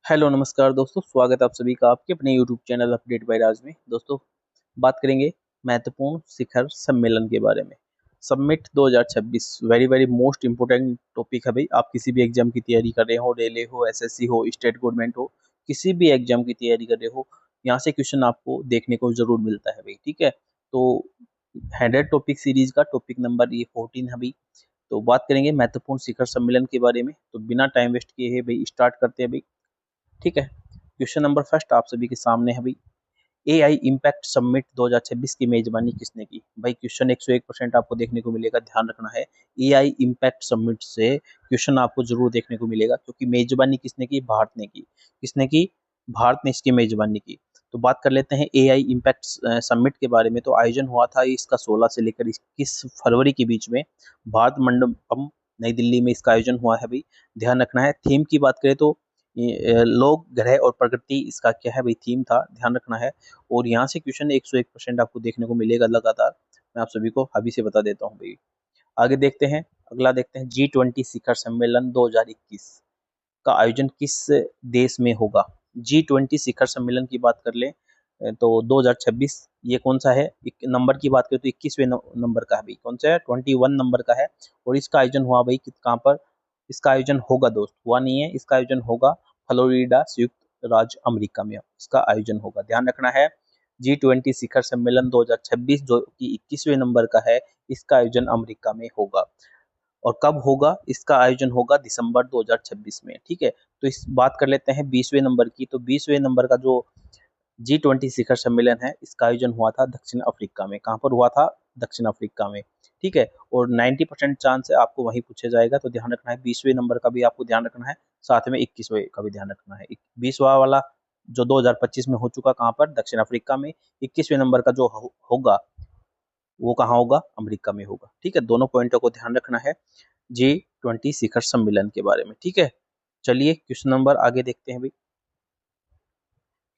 Hello नमस्कार दोस्तों, स्वागत है आप सभी का आपके अपने यूट्यूब चैनल अपडेट बाय राज में। दोस्तों, बात करेंगे महत्वपूर्ण शिखर सम्मेलन के बारे में। Summit 2026 very very most important topic है भाई। आप किसी भी एग्जाम की तैयारी कर रहे हो, रेलवे हो, एसएससी हो, स्टेट गवर्नमेंट हो, किसी भी एग्जाम की तैयारी कर रहे हो, यहाँ से क्वेश्चन आपको देखने को जरूर मिलता है भाई। ठीक है, तो 100 टॉपिक सीरीज का टॉपिक नंबर ये 14 है भाई। तो बात करेंगे महत्वपूर्ण शिखर सम्मेलन के बारे में। तो बिना टाइम वेस्ट किए है भाई स्टार्ट करते हैं भाई। ठीक है, क्वेश्चन नंबर फर्स्ट आप सभी के सामने है भाई। एआई इम्पैक्ट समिट 2026 की मेजबानी किसने की? भाई क्वेश्चन 101% आपको देखने को मिलेगा, ध्यान रखना है। एआई इम्पैक्ट समिट से क्वेश्चन आपको जरूर देखने को मिलेगा, क्योंकि मेजबानी किसने की? भारत ने की। किसने की? भारत ने इसकी मेजबानी की। तो बात कर लेते हैं एआई इम्पैक्ट समिट के बारे में। तो आयोजन हुआ था इसका 16 से लेकर 21 फरवरी के बीच में भारत मंडपम नई दिल्ली में इसका आयोजन हुआ है भाई। ध्यान रखना है। थीम की बात करें तो लोग, ग्रह और प्रकृति इसका क्या है भाई, थीम था, ध्यान रखना है। और यहाँ से क्वेश्चन 101% आपको देखने को मिलेगा लगातार। मैं आप सभी को अभी से बता देता हूँ भाई। आगे देखते हैं, अगला देखते हैं G20 शिखर सम्मेलन 2021 का आयोजन किस देश में होगा? G20 शिखर सम्मेलन की बात कर ले तो 2026 ये कौन सा है? नंबर की बात करें तो 21वें नंबर का है भाई। कौन सा है? 21 नंबर का है। और इसका आयोजन हुआ भाई कहाँ पर? इसका आयोजन होगा दोस्त, हुआ नहीं है, इसका आयोजन होगा फ्लोरिडा संयुक्त राज्य अमेरिका में इसका आयोजन होगा, ध्यान रखना है। G20 शिखर सम्मेलन 2026 जो कि 21वें नंबर का है, इसका आयोजन अमेरिका में होगा। और कब होगा? इसका आयोजन होगा दिसंबर 2026 में। ठीक है, तो इस बात कर लेते हैं 20वें नंबर की। तो 20वें नंबर का जो G20 शिखर सम्मेलन है, इसका आयोजन हुआ था दक्षिण अफ्रीका में। कहाँ पर हुआ था? दक्षिण अफ्रीका में। ठीक है, और 90% चांस है आपको वहीं पूछा जाएगा, तो ध्यान रखना है। 20वें नंबर का भी आपको ध्यान रखना है, साथ में 21वें का भी ध्यान रखना है। 20वां वाला जो 2025 में हो चुका, कहाँ पर? दक्षिण अफ्रीका में। 21वें नंबर का जो होगा वो कहाँ होगा? अमेरिका में होगा। ठीक है, दोनों पॉइंटों को ध्यान रखना है G20 शिखर सम्मेलन के बारे में। ठीक है, चलिए क्वेश्चन नंबर आगे देखते हैं भाई।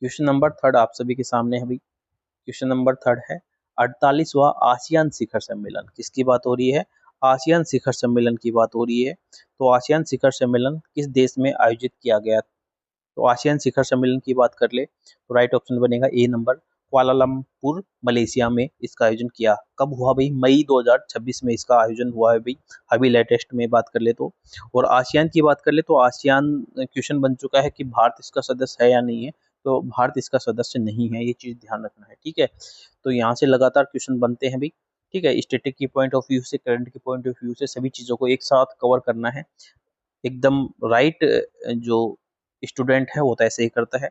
क्वेश्चन नंबर थर्ड आप सभी के सामने है भाई। क्वेश्चन नंबर थर्ड है 48वां आसियान शिखर सम्मेलन किसकी बात हो रही है? आसियान शिखर सम्मेलन की बात हो रही है। तो आसियान शिखर सम्मेलन किस देश में आयोजित किया गया? तो आसियान शिखर सम्मेलन की बात कर ले तो राइट ऑप्शन बनेगा ए नंबर, कुआलालंपुर मलेशिया में इसका आयोजन किया। कब हुआ भाई? मई 2026 में इसका आयोजन हुआ है भाई, अभी लेटेस्ट में बात कर ले तो। और आसियान की बात कर ले तो आसियान क्वेश्चन बन चुका है कि भारत इसका सदस्य है या नहीं है। तो भारत इसका सदस्य नहीं है, ये चीज ध्यान रखना है। ठीक है, तो यहाँ से लगातार क्वेश्चन बनते हैं भाई। ठीक है, स्टैटिक की पॉइंट ऑफ व्यू से, करंट की पॉइंट ऑफ व्यू से सभी चीजों को एक साथ कवर करना है। एकदम राइट जो स्टूडेंट है वो तो ऐसे ही करता है,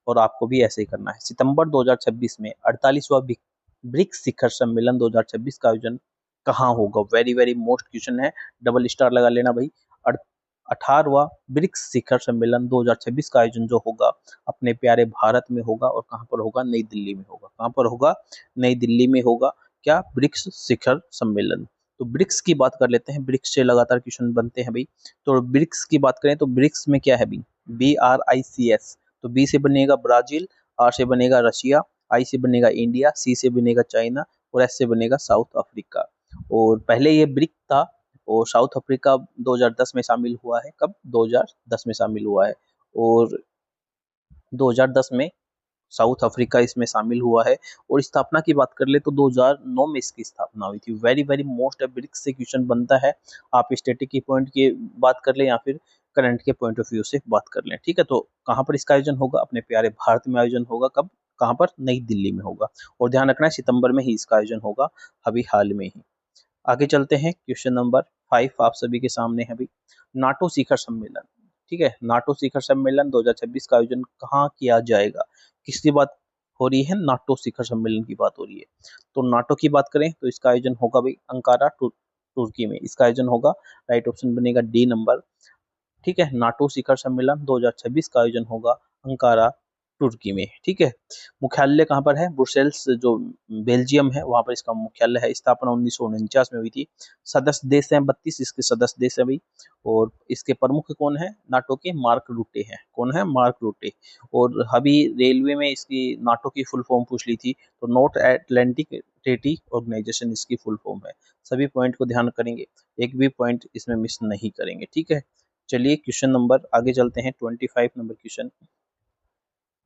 और आपको भी ऐसे ही करना है। सितंबर 2026 में 48वां ब्रिक्स शिखर सम्मेलन 2026 का आयोजन कहाँ होगा? वेरी वेरी मोस्ट क्वेश्चन है, डबल स्टार लगा लेना भाई। 18वां ब्रिक्स शिखर सम्मेलन 2026 का आयोजन जो होगा अपने प्यारे भारत में होगा। और कहाँ पर होगा? नई दिल्ली में होगा। कहाँ पर होगा? नई दिल्ली में होगा। क्या? ब्रिक्स शिखर सम्मेलन। तो ब्रिक्स की बात कर लेते हैं, ब्रिक्स से लगातार क्वेश्चन बनते हैं भाई। तो ब्रिक्स की बात करें तो ब्रिक्स में क्या है भाई? BRICS। तो बी से बनेगा ब्राजील, आर से बनेगा रशिया, आई से बनेगा इंडिया, सी से बनेगा चाइना, और एस से बनेगा साउथ अफ्रीका। और पहले ये ब्रिक था, और साउथ अफ्रीका 2010 में शामिल हुआ है। कब? 2010 में शामिल हुआ है। और 2010 में साउथ अफ्रीका इसमें शामिल हुआ है। और स्थापना की बात कर ले तो 2009 में इसकी स्थापना हुई थी। वेरी वेरी मोस्ट ब्रिक्स से क्वेश्चन बनता है। आप स्टैटिक की पॉइंट की बात कर ले या फिर करंट के पॉइंट ऑफ व्यू से बात कर लें। ठीक है, तो कहाँ पर इसका आयोजन होगा? अपने प्यारे भारत में आयोजन होगा। कब? कहाँ पर? नई दिल्ली में होगा। और ध्यान रखना है सितंबर में ही इसका आयोजन होगा, अभी हाल में ही। आगे चलते हैं, क्वेश्चन नंबर 5 आप सभी के सामने है भाई। नाटो शिखर सम्मेलन। ठीक है, नाटो शिखर सम्मेलन 2026 का आयोजन कहाँ किया जाएगा? किसकी बात हो रही है? नाटो शिखर सम्मेलन की बात हो रही है। तो नाटो की बात करें तो इसका आयोजन होगा भाई अंकारा तुर्की में इसका आयोजन होगा। राइट ऑप्शन बनेगा डी नंबर। ठीक है, नाटो शिखर सम्मेलन 2026 का आयोजन होगा अंकारा तुर्की में। ठीक है, मुख्यालय कहाँ पर है? ब्रुसेल्स जो बेल्जियम है वहां पर इसका मुख्यालय है। स्थापना 1949 में हुई थी। सदस्य देश हैं 32 इसके सदस्य देश है भाई। और इसके प्रमुख कौन है? नाटो के मार्क रूटे हैं। कौन है? मार्क रूटे। और अभी रेलवे में इसकी नाटो की फुल फॉर्म पूछ ली थी, तो नॉर्थ एटलांटिक ट्रीटी ऑर्गेनाइजेशन इसकी फुल फॉर्म है। सभी पॉइंट को ध्यान करेंगे, एक भी पॉइंट इसमें मिस नहीं करेंगे। ठीक है, चलिए क्वेश्चन नंबर आगे चलते हैं, 25 नंबर क्वेश्चन।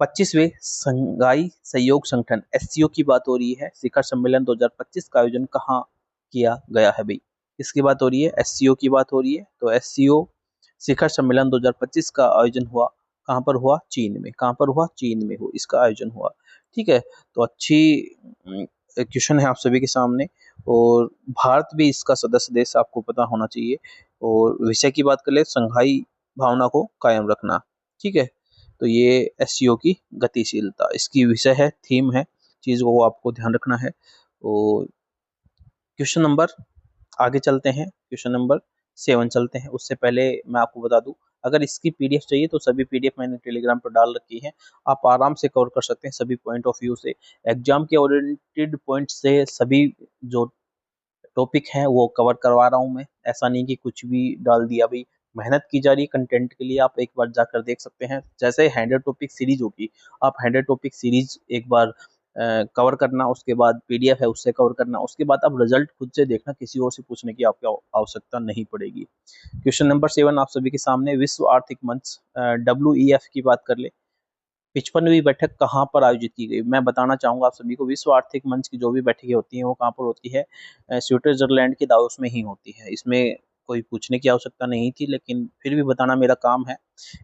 25वें शंघाई सहयोग संगठन एससीओ की बात हो रही है। शिखर सम्मेलन 2025 का आयोजन कहाँ किया गया है भाई? किसकी बात हो रही है? एससीओ की बात हो रही है। तो एससीओ शिखर सम्मेलन 2025 का आयोजन हुआ कहाँ पर हुआ? चीन में। कहाँ पर हुआ? चीन में हो इसका आयोजन हुआ। ठीक है, तो अच्छी क्वेश्चन है आप सभी के सामने, और भारत भी इसका सदस्य देश आपको पता होना चाहिए। और विषय की बात कर ले, संघाई भावना को कायम रखना। ठीक है, तो ये एससीओ की गतिशीलता इसकी विषय है, थीम है, चीज को आपको ध्यान रखना है। और क्वेश्चन नंबर आगे चलते हैं, क्वेश्चन नंबर 7 चलते हैं। उससे पहले मैं आपको बता दूं, अगर इसकी पीडीएफ चाहिए तो सभी पीडीएफ मैंने टेलीग्राम पर डाल रखी है, आप आराम से कवर कर सकते हैं सभी पॉइंट ऑफ व्यू से। एग्जाम के ओरिएंटेड पॉइंट से सभी जो टॉपिक हैं वो कवर करवा रहा हूं मैं, ऐसा नहीं कि कुछ भी डाल दिया भाई। मेहनत की जा रही है कंटेंट के लिए, आप एक बार जाकर देख सकते हैं। जैसे 100 टॉपिक सीरीज होगी, आप 100 टॉपिक सीरीज एक बार कवर करना, उसके बाद पीडीएफ है उससे कवर करना, उसके बाद आप रिजल्ट खुद से देखना, किसी और से पूछने की आपको आवश्यकता नहीं पड़ेगी। क्वेश्चन नंबर 7 आप सभी के सामने, विश्व आर्थिक मंच WEF की बात कर ले, 55वीं बैठक कहाँ पर आयोजित की गई? मैं बताना चाहूंगा आप सभी को, विश्व आर्थिक मंच की जो भी बैठकें होती हैं वो कहाँ पर होती है? स्विट्जरलैंड के दावोस में ही होती है। इसमें कोई पूछने की आवश्यकता नहीं थी, लेकिन फिर भी बताना मेरा काम है।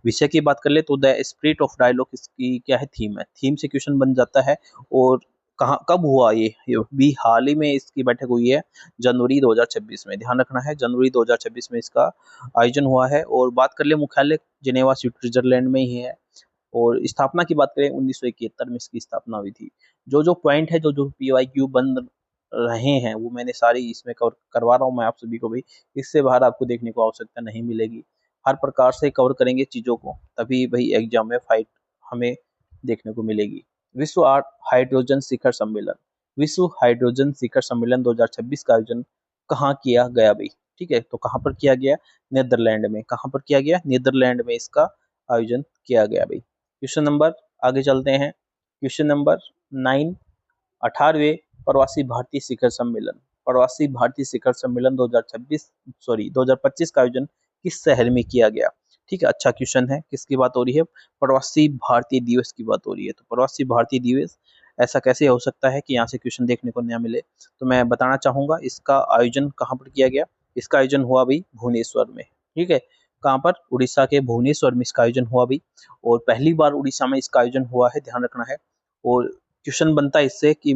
विषय की बात कर ले तो द स्पिरिट ऑफ डायलॉग इसकी क्या है? थीम है। थीम से क्वेश्चन बन जाता है। और कहाँ कब हुआ ये भी हाल ही में इसकी बैठक हुई है, जनवरी 2026 में। ध्यान रखना है, जनवरी 2026 में इसका आयोजन हुआ है। और बात कर ले मुख्यालय जिनेवा स्विट्जरलैंड में ही है। और स्थापना की बात करें 1971 में इसकी स्थापना हुई थी। जो जो पॉइंट है, जो जो PYQ बन रहे हैं वो मैंने सारी इसमें कवर करवा रहा हूँ मैं आप सभी को भी। इससे बाहर आपको देखने को आवश्यकता नहीं मिलेगी। हर प्रकार से कवर करेंगे चीजों को, तभी भाई एग्जाम में फाइट हमें देखने को मिलेगी। विश्व हाइड्रोजन शिखर सम्मेलन, विश्व हाइड्रोजन शिखर सम्मेलन 2026 का आयोजन कहाँ किया गया भाई? ठीक है, तो कहाँ पर किया गया? नीदरलैंड में। कहाँ पर किया गया? नीदरलैंड में इसका आयोजन किया गया भाई। क्वेश्चन नंबर आगे चलते हैं, क्वेश्चन नंबर 9, 18वें प्रवासी भारतीय शिखर सम्मेलन, प्रवासी भारतीय शिखर सम्मेलन 2025 का आयोजन किस शहर में किया गया? ठीक है, अच्छा क्वेश्चन है। किसकी बात हो रही है? प्रवासी भारतीय दिवस की बात हो रही है। तो प्रवासी भारतीय दिवस ऐसा कैसे हो सकता है कि यहाँ से क्वेश्चन देखने को नया मिले? तो मैं बताना चाहूंगा इसका आयोजन कहाँ पर किया गया। इसका आयोजन हुआ भाई भुवनेश्वर में। ठीक है, कहाँ पर? उड़ीसा के भुवनेश्वर में इसका आयोजन हुआ भी। और पहली बार उड़ीसा में इसका आयोजन हुआ है, ध्यान रखना है। और क्वेश्चन बनता है इससे कि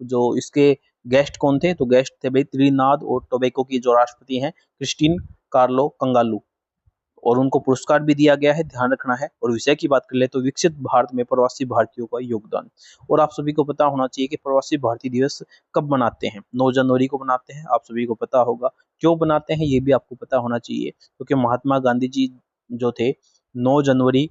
जो इसके गेस्ट कौन थे? तो गेस्ट थे भाई त्रिनाद और टोबैको की जो राष्ट्रपति हैं क्रिस्टीन कार्लो कंगालू, और उनको पुरस्कार भी दिया गया है, ध्यान रखना है। और विषय की बात कर ले तो विकसित भारत में प्रवासी भारतीयों का योगदान। और आप सभी को पता होना चाहिए कि प्रवासी भारतीय दिवस कब मनाते हैं? 9 जनवरी को मनाते हैं, आप सभी को पता होगा। क्यों बनाते हैं ये भी आपको पता होना चाहिए, क्योंकि महात्मा गांधी जी जो थे 9 जनवरी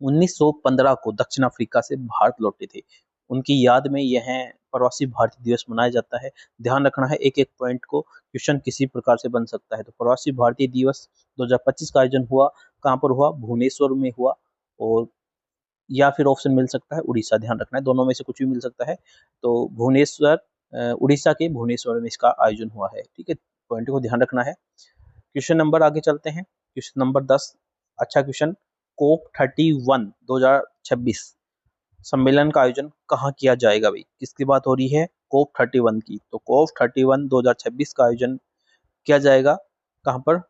1915 को दक्षिण अफ्रीका से भारत लौटे थे, उनकी याद में यह प्रवासी भारतीय दिवस मनाया जाता है। ध्यान रखना है, एक एक पॉइंट को क्वेश्चन किसी प्रकार से बन सकता है। तो प्रवासी भारतीय दिवस 2025 का आयोजन हुआ कहाँ पर हुआ? भुवनेश्वर में हुआ। और या फिर ऑप्शन मिल सकता है उड़ीसा, ध्यान रखना है, दोनों में से कुछ भी मिल सकता है। तो भुवनेश्वर, उड़ीसा के भुवनेश्वर में इसका आयोजन हुआ है। ठीक है, पॉइंट को ध्यान रखना है। क्वेश्चन नंबर आगे चलते हैं, क्वेश्चन नंबर 10, अच्छा क्वेश्चन। कोप 31 2026 सम्मेलन का आयोजन कहाँ किया जाएगा भाई? किसकी बात हो रही है? कोप 31 की। तो कोप 31 2026 का आयोजन किया जाएगा कहाँ पर?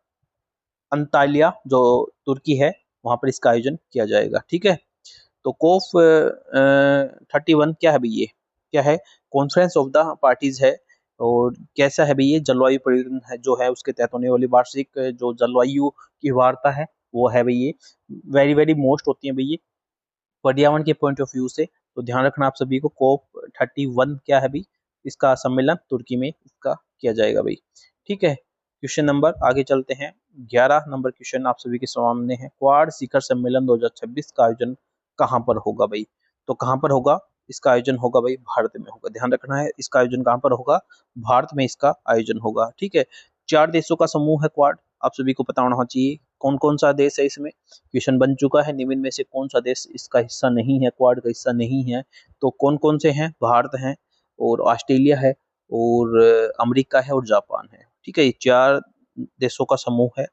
अंतालिया जो तुर्की है, वहां पर इसका आयोजन किया जाएगा। ठीक है, तो कोप 31 क्या है भाई? ये क्या है? कॉन्फ्रेंस ऑफ द पार्टीज है। और कैसा है भाई? ये जलवायु परिवर्तन है जो है उसके तहत होने वाली वार्षिक जो जलवायु की वार्ता है वो है भाई। ये वेरी वेरी मोस्ट होती है भाई ये पर्यावरण के पॉइंट ऑफ व्यू से। तो ध्यान रखना आप सभी को, कोप 31 क्या है भाई? इसका सम्मेलन तुर्की में इसका किया जाएगा भाई। ठीक है, क्वेश्चन नंबर आगे चलते हैं, 11 नंबर क्वेश्चन आप सभी के सामने है। क्वाड शिखर सम्मेलन 2026 का आयोजन कहाँ पर होगा भाई? तो कहाँ पर होगा? इसका आयोजन होगा भाई भारत में होगा, ध्यान रखना है। इसका आयोजन कहाँ पर होगा? भारत में इसका आयोजन होगा। ठीक है, 4 देशों का समूह है क्वाड, आप सभी को पता होना चाहिए कौन कौन सा देश है इसमें। क्वेश्चन बन चुका है, निम्न में से कौन सा देश इसका हिस्सा नहीं है, क्वाड का हिस्सा नहीं है? तो कौन कौन से हैं? भारत है, और ऑस्ट्रेलिया है, और अमेरिका है, और जापान है। ठीक है, ये 4 देशों का समूह है।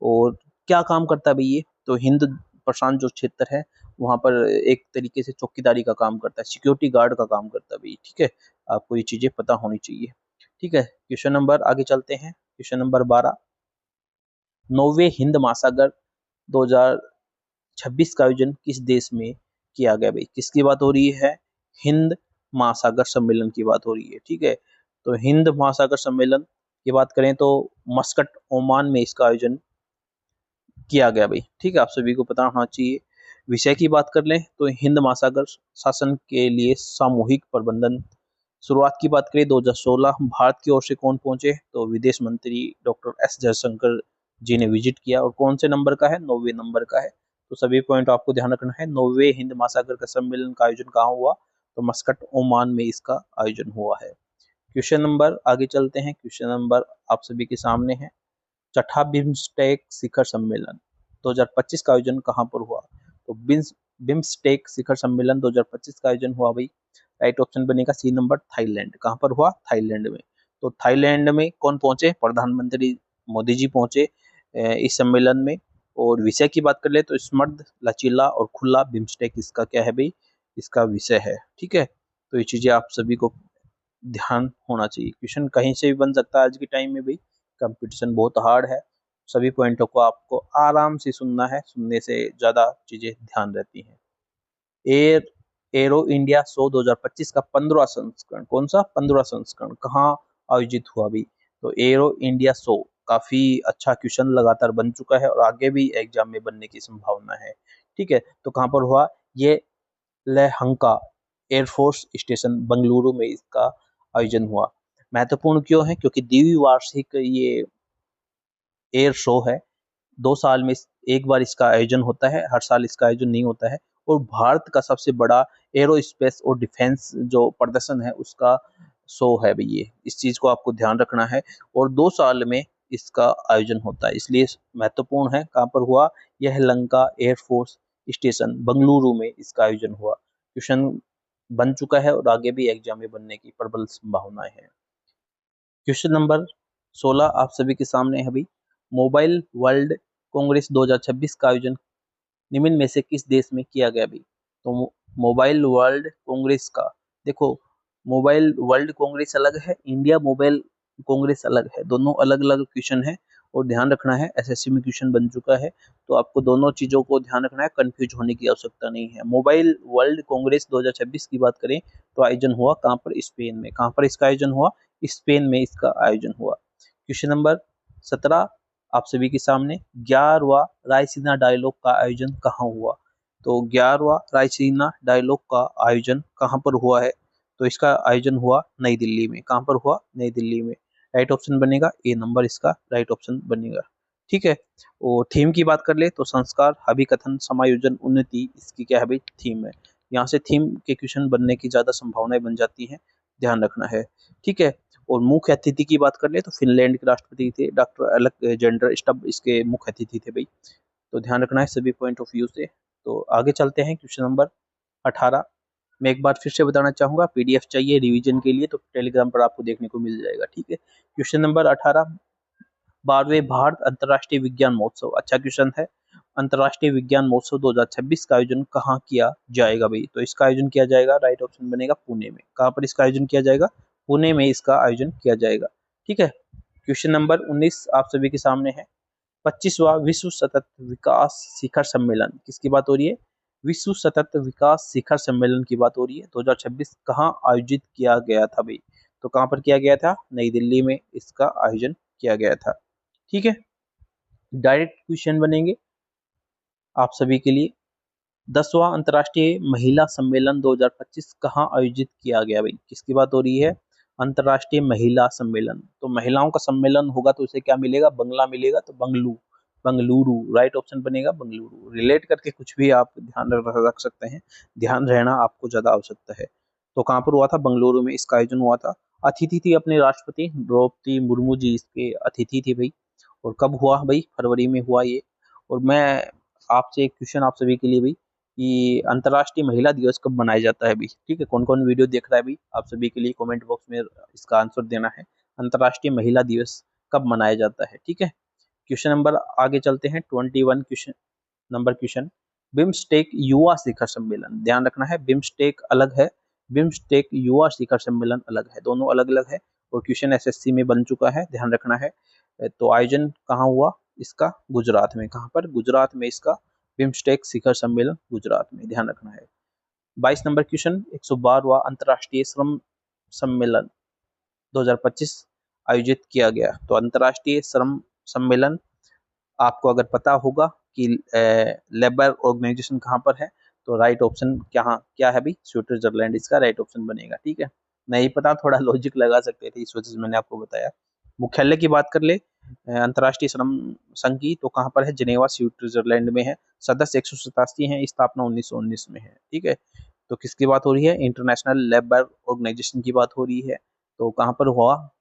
और क्या काम करता है भाई ये, तो हिंद प्रशांत जो क्षेत्र है वहां पर एक तरीके से चौकीदारी का काम करता है, सिक्योरिटी गार्ड का काम करता है भाई। ठीक है, आपको ये चीजें पता होनी चाहिए। ठीक है, क्वेश्चन नंबर आगे चलते हैं। क्वेश्चन नंबर 12, 9वें हिंद महासागर 2026 का आयोजन किस देश में किया गया भाई? किसकी बात हो रही है? हिंद महासागर सम्मेलन की बात हो रही है। ठीक है, तो हिंद महासागर सम्मेलन की बात करें तो मस्कट ओमान में इसका आयोजन किया गया भाई। ठीक है, आप सभी को पता होना चाहिए। विषय की बात कर लें तो हिंद महासागर शासन के लिए सामूहिक प्रबंधन। शुरुआत की बात करें 2016 भारत की ओर से कौन पहुंचे, तो विदेश मंत्री डॉक्टर एस जयशंकर जी ने विजिट किया। और कौन से नंबर का है? 9वें नंबर का है। तो सभी पॉइंट आपको ध्यान रखना है। 9वें हिंद महासागर का सम्मेलन का आयोजन कहाँ हुआ, तो मस्कट ओमान में इसका आयोजन हुआ है। क्वेश्चन नंबर आगे चलते हैं। क्वेश्चन नंबर आप सभी के सामने है। छठा बिम्स्टेक शिखर सम्मेलन 2025 का आयोजन कहाँ पर हुआ, तो बिम्स्टेक शिखर सम्मेलन 2025 का आयोजन हुआ भाई। राइट ऑप्शन बनेगा सी नंबर, थाईलैंड। कहाँ पर हुआ? थाईलैंड में। तो थाईलैंड में कौन पहुंचे? प्रधानमंत्री मोदी जी पहुंचे इस सम्मेलन में। और विषय की बात कर ले तो समृद्ध, लचीला और खुला बिम्स्टेक इसका क्या है भाई? इसका विषय है। ठीक है, तो ये चीजें आप सभी को ध्यान होना चाहिए। क्वेश्चन कहीं से भी बन सकता है आज के टाइम में भाई, कंपटीशन बहुत हार्ड है। सभी पॉइंटों को आपको आराम से सुनना है, सुनने से ज्यादा चीजें ध्यान रहती हैं। एयर एरो इंडिया शो 2025 का 15वां संस्करण, कौन सा 15वां संस्करण कहाँ आयोजित हुआ भी, तो एरो इंडिया शो काफी अच्छा क्वेश्चन लगातार बन चुका है और आगे भी एग्जाम में बनने की संभावना है। ठीक है, तो कहाँ पर हुआ ये? लेहंका एयरफोर्स स्टेशन बंगलुरु में इसका आयोजन हुआ। महत्वपूर्ण क्यों है? क्योंकि द्विवार्षिक ये एयर शो है। 2 साल में एक बार इसका आयोजन होता है, हर साल इसका आयोजन नहीं होता है। और भारत का सबसे बड़ा एरोस्पेस और डिफेंस जो प्रदर्शन है उसका शो है भैया, इस चीज को आपको ध्यान रखना है। और 2 साल में इसका आयोजन होता है, इसलिए महत्वपूर्ण है। कहाँ पर हुआ? यह लंका एयरफोर्स स्टेशन बंगलुरु में इसका आयोजन हुआ। क्वेश्चन बन चुका है और आगे भी एग्जाम में बनने की प्रबल संभावनाएं हैं। क्वेश्चन नंबर 16 आप सभी के सामने है भाई। मोबाइल वर्ल्ड कांग्रेस 2026 का आयोजन निम्न में से किस देश में किया गया भाई? तो मोबाइल वर्ल्ड कांग्रेस का, देखो मोबाइल वर्ल्ड कांग्रेस अलग है, इंडिया मोबाइल कांग्रेस अलग है, दोनों अलग अलग क्वेश्चन है। और ध्यान रखना है, एसएससी में क्वेश्चन बन चुका है, तो आपको दोनों चीजों को ध्यान रखना है, कंफ्यूज होने की आवश्यकता नहीं है। मोबाइल वर्ल्ड कांग्रेस 2026 की बात करें तो आयोजन हुआ कहाँ पर? स्पेन में। कहाँ पर इसका आयोजन हुआ? स्पेन में इसका आयोजन हुआ। क्वेश्चन नंबर 17 आप सभी के सामने। 11वां रायसीना डायलॉग का आयोजन कहाँ हुआ, तो 11वां रायसीना डायलॉग का आयोजन कहाँ पर हुआ है, तो इसका आयोजन हुआ नई दिल्ली में। कहाँ पर हुआ? नई दिल्ली में। राइट ऑप्शन बनेगा ए नंबर, इसका राइट ऑप्शन बनेगा। ठीक है, और थीम की बात कर ले तो संस्कार, अभिकथन, समायोजन, उन्नति इसकी क्या है भाई? थीम है। यहाँ से थीम के क्वेश्चन बनने की ज्यादा संभावनाएं बन जाती हैं, ध्यान रखना है। ठीक है, और मुख्य अतिथि की बात कर ले तो फिनलैंड के राष्ट्रपति थे डॉक्टर अलेक्जेंडर स्टब इसके मुख्य अतिथि थे भाई। तो ध्यान रखना है सभी पॉइंट ऑफ व्यू से। तो आगे चलते हैं क्वेश्चन नंबर 18। मैं एक बार फिर से बताना चाहूंगा, पीडीएफ चाहिए रिवीजन के लिए तो टेलीग्राम पर आपको देखने को मिल जाएगा। ठीक है, क्वेश्चन नंबर 18, 12वें भारत अंतर्राष्ट्रीय विज्ञान महोत्सव, अच्छा क्वेश्चन है। अंतर्राष्ट्रीय विज्ञान महोत्सव 2026 का आयोजन कहाँ किया जाएगा भाई, तो इसका आयोजन किया जाएगा, राइट ऑप्शन बनेगा पुणे में। कहाँ पर इसका आयोजन किया जाएगा? पुणे में इसका आयोजन किया जाएगा। ठीक है, क्वेश्चन नंबर 19 आप सभी के सामने है। 25वां विश्व सतत विकास शिखर सम्मेलन किसकी बात हो रही है? विश्व सतत विकास शिखर सम्मेलन की बात हो रही है। 2026 कहाँ आयोजित किया गया था भाई, तो कहाँ पर किया गया था? नई दिल्ली में इसका आयोजन किया गया था। ठीक है, डायरेक्ट क्वेश्चन बनेंगे आप सभी के लिए। 10वां अंतर्राष्ट्रीय महिला सम्मेलन 2025 कहाँ आयोजित किया गया भाई, किसकी बात हो रही है? अंतर्राष्ट्रीय महिला सम्मेलन। तो महिलाओं का सम्मेलन होगा तो उसे क्या मिलेगा? बंगला मिलेगा, तो बंगलुरु राइट ऑप्शन बनेगा, बंगलुरु। रिलेट करके कुछ भी आप ध्यान रख सकते हैं, ध्यान रहना आपको ज्यादा आवश्यकता है। तो कहाँ पर हुआ था? बंगलुरु में इसका आयोजन हुआ था। अतिथि थी अपने राष्ट्रपति द्रौपदी मुर्मू जी इसके अतिथि थी भाई। और कब हुआ भाई? फरवरी में हुआ ये। और मैं आपसे एक क्वेश्चन आप सभी के लिए भाई, कि अंतर्राष्ट्रीय महिला दिवस कब मनाया जाता है भी? ठीक है, कौन कौन वीडियो देख रहा है भी, आप सभी के लिए कमेंट बॉक्स में इसका आंसर देना है। अंतर्राष्ट्रीय महिला दिवस कब मनाया जाता है। ठीक है, क्वेश्चन नंबर आगे चलते हैं 21 क्वेश्चन। बिम्स्टेक युवा शिखर सम्मेलन, ध्यान रखना है बिम्स्टेक अलग है, बिम्स्टेक युवा शिखर सम्मेलन अलग है, दोनों अलग अलग है और क्वेश्चन एसएससी में बन चुका है, ध्यान रखना है। तो आयोजन कहाँ हुआ इसका? गुजरात में। कहाँ पर? गुजरात में इसका बिम्स्टेक शिखर सम्मेलन गुजरात में, ध्यान रखना है। 22 नंबर क्वेश्चन, 112वां अंतर्राष्ट्रीय श्रम सम्मेलन 2025 आयोजित किया गया। तो अंतर्राष्ट्रीय श्रम सम्मेलन आपको अगर पता होगा कि लेबर ऑर्गेनाइजेशन कहाँ पर है, तो राइट ऑप्शन क्या है भाई? स्विट्जरलैंड इसका राइट ऑप्शन बनेगा। ठीक है, नहीं पता थोड़ा लॉजिक लगा सकते थे, इस वजह से मैंने आपको बताया। मुख्यालय की बात कर ले अंतर्राष्ट्रीय श्रम संघ की, तो कहाँ पर है? जिनेवा स्विट्जरलैंड में है। सदस्य 187 है, स्थापना 1919 में है। ठीक है, तो किसकी बात हो रही है? इंटरनेशनल लेबर ऑर्गेनाइजेशन की बात हो रही है। तो कहाँ पर हुआ?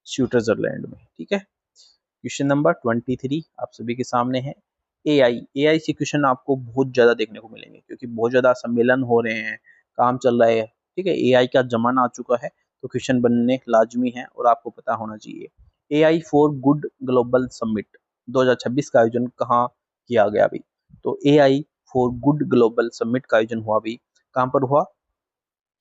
स्विट्जरलैंड में। ठीक है, क्वेश्चन नंबर 23 आप सभी के सामने है। एआई से क्वेश्चन आपको बहुत ज्यादा देखने को मिलेंगे, क्योंकि बहुत ज्यादा सम्मेलन हो रहे हैं, काम चल रहा है। ठीक है, एआई का जमाना आ चुका है, तो क्वेश्चन बनने लाजमी है और आपको पता होना चाहिए। AI for good global summit 2026 का आयोजन कहाँ किया गया अभी? तो AI for good global summit का आयोजन हुआ अभी, कहाँ पर हुआ?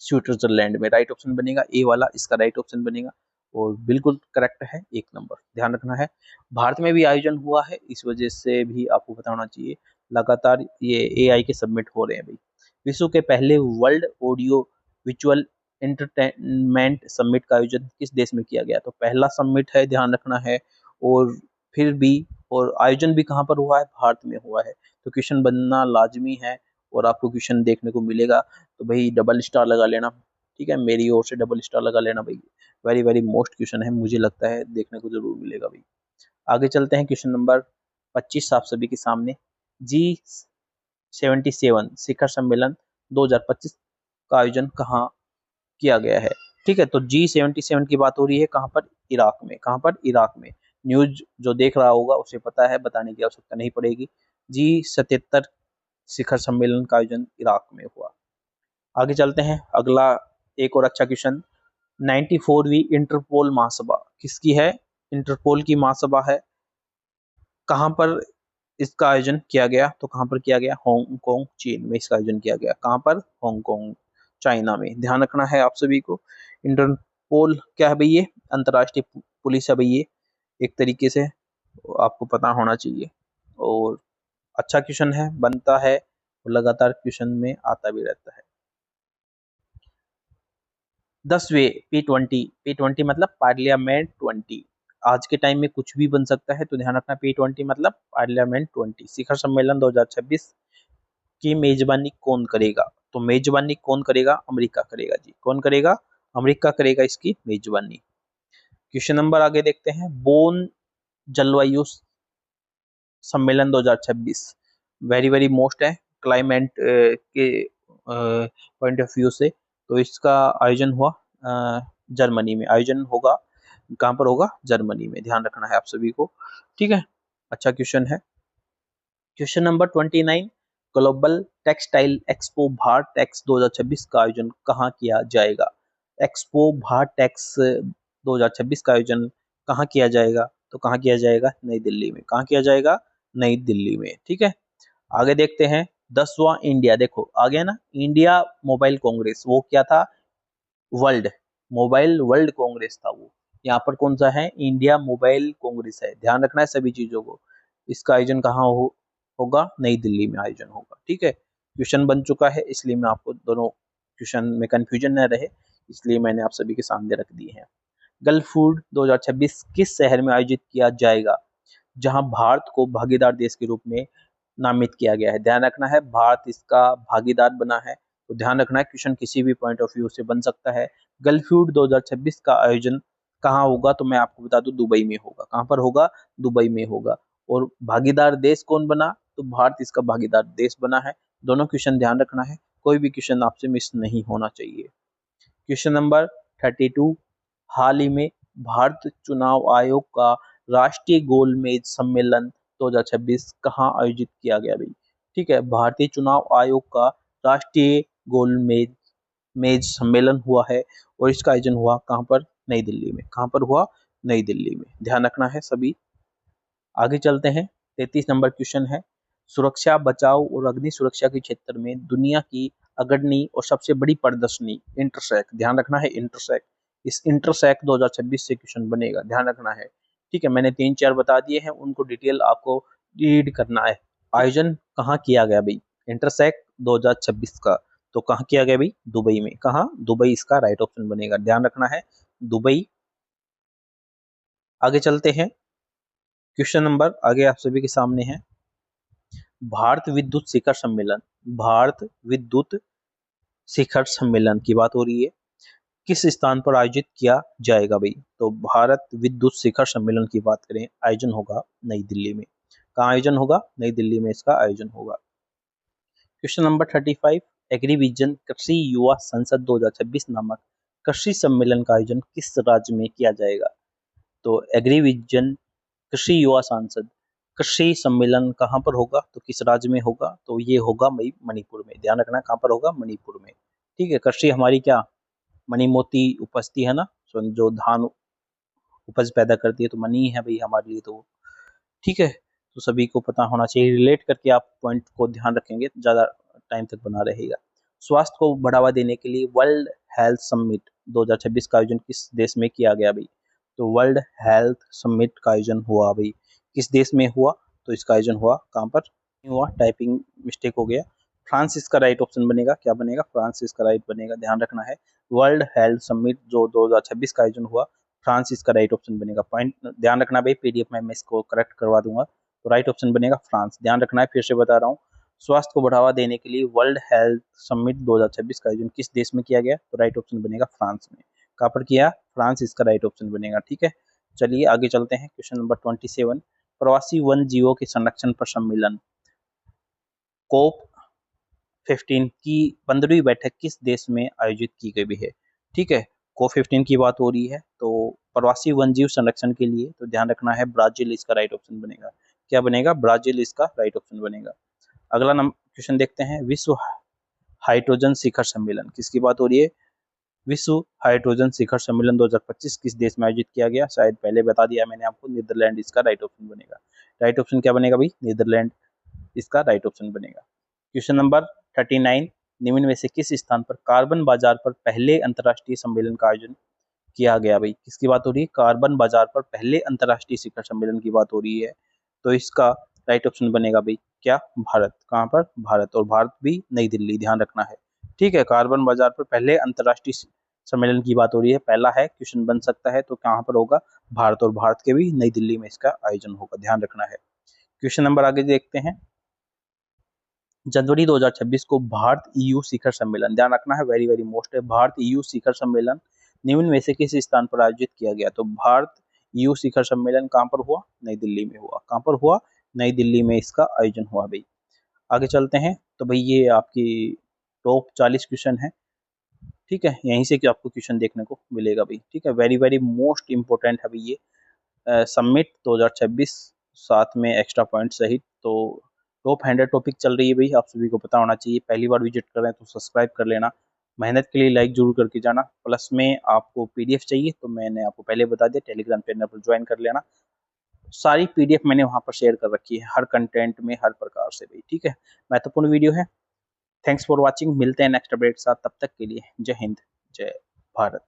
स्विट्जरलैंड में। राइट ऑप्शन बनेगा ए वाला, इसका राइट ऑप्शन बनेगा और बिल्कुल करेक्ट है, 1 नंबर। ध्यान रखना है भारत में भी आयोजन हुआ है, इस वजह से भी आपको पता होना चाहिए। लगातार ये एआई के सबमिट हो रहे हैं भाई। विश्व के पहले world audio visual entertainment summit का आयोजन किस देश में किया गया? तो पहला समिट है, ध्यान रखना है। और फिर भी और आयोजन भी कहाँ पर हुआ है? भारत में हुआ है। तो क्वेश्चन बनना लाजमी है और आपको क्वेश्चन देखने को मिलेगा, तो भाई डबल स्टार लगा लेना। ठीक है, मेरी ओर से डबल स्टार लगा लेना भाई, वेरी वेरी मोस्ट क्वेश्चन है, मुझे लगता है देखने को जरूर मिलेगा भाई। आगे चलते हैं, क्वेश्चन नंबर 25 आप सभी के सामने। G77 शिखर सम्मेलन 2025 का आयोजन कहाँ किया गया है? ठीक है, तो G77 की बात हो रही है कहाँ पर? इराक में। कहाँ पर? इराक में। न्यूज जो देख रहा होगा उसे पता है, बताने की आवश्यकता नहीं पड़ेगी। G77 शिखर सम्मेलन का आयोजन इराक में हुआ। आगे चलते हैं, अगला एक और अच्छा क्वेश्चन। 94वीं इंटरपोल महासभा किसकी है? इंटरपोल की महासभा है, कहां पर इसका आयोजन किया गया? तो कहां पर किया गया? हांगकांग चीन में इसका आयोजन किया गया। कहां पर? हांगकांग चाइना में। ध्यान रखना है आप सभी को। इंटरपोल क्या है भाई? ये अंतरराष्ट्रीय पुलिस है भाई, ये एक तरीके से आपको पता होना चाहिए और अच्छा क्वेश्चन है, बनता है और लगातार क्वेश्चन में आता भी रहता है। 10वें P20 मतलब पार्लियामेंट 20। आज के टाइम में कुछ भी बन सकता है, तो ध्यान रखना P20 मतलब पार्लियामेंट 20। शिखर सम्मेलन 2026 की मेजबानी कौन करेगा? तो मेजबानी कौन करेगा? अमेरिका करेगा जी। कौन करेगा? अमेरिका करेगा इसकी मेजबानी। क्वेश्चन नंबर आगे देखते हैं। बोन जलवायु सम्मेलन 2026 वेरी वेरी मोस्ट है क्लाइमेट के पॉइंट ऑफ व्यू से। तो इसका आयोजन हुआ जर्मनी में। आयोजन होगा कहाँ पर? होगा जर्मनी में। ध्यान रखना है आप सभी को। ठीक है, अच्छा क्वेश्चन है। Question number 29, global textile expo Bharat x 2026 का आयोजन कहाँ किया जाएगा? एक्सपो भारत एक्स 2026 का आयोजन कहाँ किया जाएगा? तो कहाँ किया जाएगा? नई दिल्ली में। कहाँ किया जाएगा? नई दिल्ली में। ठीक है, आगे देखते हैं। 10वां इंडिया, देखो आ गया ना, इंडिया मोबाइल कांग्रेस, वो क्या था? वर्ल्ड मोबाइल वर्ल्ड कांग्रेस था वो। यहाँ पर कौन सा है? इंडिया मोबाइल कांग्रेस है। ध्यान रखना है सभी चीजों को। इसका आयोजन कहाँ होगा? नई दिल्ली में आयोजन होगा। ठीक है, क्वेश्चन बन चुका है, इसलिए मैं आपको दोनों क्वेश्चन में कंफ्यूजन न रहे, इसलिए मैंने आप सभी के सामने रख दिए हैं। गल्फ फूड 2026 किस शहर में आयोजित किया जाएगा, जहां भारत को भागीदार देश के रूप में नामित किया गया है? ध्यान रखना है, भारत इसका भागीदार बना है, तो ध्यान रखना है क्वेश्चन किसी भी पॉइंट ऑफ व्यू से बन सकता है। गल्फ फूड 2026 का आयोजन कहाँ होगा? तो मैं आपको बता दूं, दुबई में होगा। कहाँ पर होगा? दुबई में होगा। और भागीदार देश कौन बना? तो भारत इसका भागीदार देश बना है। दोनों क्वेश्चन ध्यान रखना है, कोई भी क्वेश्चन आपसे मिस नहीं होना चाहिए। क्वेश्चन नंबर 32, हाल ही में भारत चुनाव आयोग का राष्ट्रीय गोलमेज सम्मेलन 2026 कहाँ आयोजित किया गया भाई? ठीक है, भारतीय चुनाव आयोग का राष्ट्रीय गोलमेज सम्मेलन हुआ है और इसका आयोजन हुआ कहाँ पर? नई दिल्ली में। कहाँ पर हुआ? नई दिल्ली में, ध्यान रखना है सभी। आगे चलते हैं, 33 नंबर क्वेश्चन है, सुरक्षा बचाव और अग्नि सुरक्षा के क्षेत्र में दुनिया की अग्रणी और सबसे बड़ी प्रदर्शनी इंटरसेक, ध्यान रखना है इंटरसेक। इस इंटरसेक 2026 से क्वेश्चन बनेगा, ध्यान रखना है। ठीक है, मैंने 3-4 बता दिए हैं, उनको डिटेल आपको रीड करना है। आयोजन कहाँ किया गया भाई इंटरसेक 2026 का? तो कहाँ किया गया भाई? दुबई में। कहाँ? दुबई इसका राइट ऑप्शन बनेगा, ध्यान रखना है दुबई। आगे चलते हैं, क्वेश्चन नंबर आगे आप सभी के सामने है, भारत विद्युत शिखर सम्मेलन, भारत विद्युत शिखर सम्मेलन की बात हो रही है, किस स्थान पर आयोजित किया जाएगा भाई? तो भारत विद्युत शिखर सम्मेलन की बात करें, आयोजन होगा नई दिल्ली में। कहाँ आयोजन होगा? नई दिल्ली में इसका आयोजन होगा। क्वेश्चन नंबर 35, एग्रीविजन कृषि युवा संसद 2026 नामक कृषि सम्मेलन का आयोजन किस राज्य में किया जाएगा? तो एग्रीविजन कृषि युवा सांसद कृषि सम्मेलन कहाँ पर होगा? तो किस राज्य में होगा? तो ये होगा मणिपुर में, ध्यान रखना कहाँ पर होगा? मणिपुर में। ठीक है, कृषि हमारी क्या मणि मोती उपजती है ना, जो धान उपज पैदा करती है, तो मनी है भाई हमारे लिए तो। ठीक है, तो सभी को पता होना चाहिए, रिलेट करके आप पॉइंट को ध्यान रखेंगे तो ज्यादा टाइम तक बना रहेगा। स्वास्थ्य को बढ़ावा देने के लिए वर्ल्ड हेल्थ समिट 2026 का आयोजन किस देश में किया गया भाई? तो वर्ल्ड हेल्थ समिट का आयोजन हुआ भाई किस देश में हुआ? तो इसका आयोजन हुआ कहाँ पर हुआ? टाइपिंग मिस्टेक हो गया, फ्रांस इसका राइट ऑप्शन बनेगा। क्या बनेगा? फ्रांस इसका राइट बनेगा, ध्यान रखना है। वर्ल्ड हेल्थ समिट जो 2026 का आयोजन हुआ, फ्रांस इसका राइट ऑप्शन बनेगा। पॉइंट ध्यान रखना भाई, पीडीएफ में मैं इसको करेक्ट करवा दूंगा, तो राइट ऑप्शन बनेगा फ्रांस, ध्यान रखना है। फिर से बता रहा हूँ, स्वास्थ्य को बढ़ावा देने के लिए वर्ल्ड हेल्थ समिट 2026 का आयोजन किस देश में किया गया? तो राइट ऑप्शन बनेगा फ्रांस में। कहाँ पर किया? फ्रांस इसका राइट ऑप्शन बनेगा। ठीक है, चलिए आगे चलते हैं, क्वेश्चन नंबर 27, प्रवासी वन जीवों के संरक्षण पर सम्मेलन कोप 15 की 15वीं बैठक किस देश में आयोजित की गई है? ठीक है, को 15 की बात हो रही है, तो प्रवासी वन्यजीव संरक्षण के लिए तो ध्यान रखना है ब्राजील इसका राइट ऑप्शन बनेगा। क्या बनेगा? ब्राजील इसका राइट ऑप्शन बनेगा। अगला क्वेश्चन देखते हैं, विश्व हाइड्रोजन शिखर सम्मेलन किसकी बात हो रही है? विश्व हाइड्रोजन शिखर सम्मेलन 2025 किस देश में आयोजित किया गया? शायद पहले बता दिया मैंने आपको, नीदरलैंड इसका राइट ऑप्शन बनेगा। राइट ऑप्शन क्या बनेगा भाई? नीदरलैंड इसका राइट ऑप्शन बनेगा। क्वेश्चन नंबर 39, निम्न में से किस स्थान पर कार्बन बाजार पर पहले अंतर्राष्ट्रीय सम्मेलन का आयोजन किया गया भाई? किसकी बात हो रही है? कार्बन बाजार पर पहले अंतर्राष्ट्रीय शिखर सम्मेलन की बात हो रही है, तो इसका राइट ऑप्शन बनेगा भाई क्या? भारत। कहाँ पर? भारत, और भारत भी नई दिल्ली, ध्यान रखना है। ठीक है, कार्बन बाजार पर पहले अंतर्राष्ट्रीय सम्मेलन की बात हो रही है, पहला है, क्वेश्चन बन सकता है, तो कहाँ पर होगा? भारत, और भारत के भी नई दिल्ली में इसका आयोजन होगा, ध्यान रखना है। क्वेश्चन नंबर आगे देखते हैं, जनवरी 2026 को भारत ईयू शिखर सम्मेलन, ध्यान रखना है, वेरी वेरी मोस्ट है, भारत ईयू शिखर सम्मेलन निम्न में से किस स्थान पर आयोजित किया गया? तो भारत ईयू शिखर सम्मेलन कहाँ पर हुआ? नई दिल्ली में हुआ। कहाँ पर हुआ? नई दिल्ली में इसका आयोजन हुआ भाई। आगे चलते हैं, तो भाई ये आपकी टॉप 40 क्वेश्चन है। ठीक है, यहीं से कि आपको क्वेश्चन देखने को मिलेगा भाई। ठीक है, वेरी वेरी मोस्ट इंपोर्टेंट है भाई ये समिट 2026, साथ में एक्स्ट्रा पॉइंट सहित। तो टॉप 100 टॉपिक चल रही है भाई, आप सभी को पता होना चाहिए। पहली बार विजिट कर रहे हैं तो सब्सक्राइब कर लेना, मेहनत के लिए लाइक जरूर करके जाना। प्लस में आपको पीडीएफ चाहिए तो मैंने आपको पहले बता दिया, टेलीग्राम चैनल पर ज्वाइन कर लेना। सारी पीडीएफ मैंने वहां पर शेयर कर रखी है, हर कंटेंट में, हर प्रकार से भाई। ठीक है, महत्वपूर्ण वीडियो है। थैंक्स फॉर वॉचिंग, मिलते हैं नेक्स्ट अपडेट के साथ, तब तक के लिए जय हिंद, जय भारत।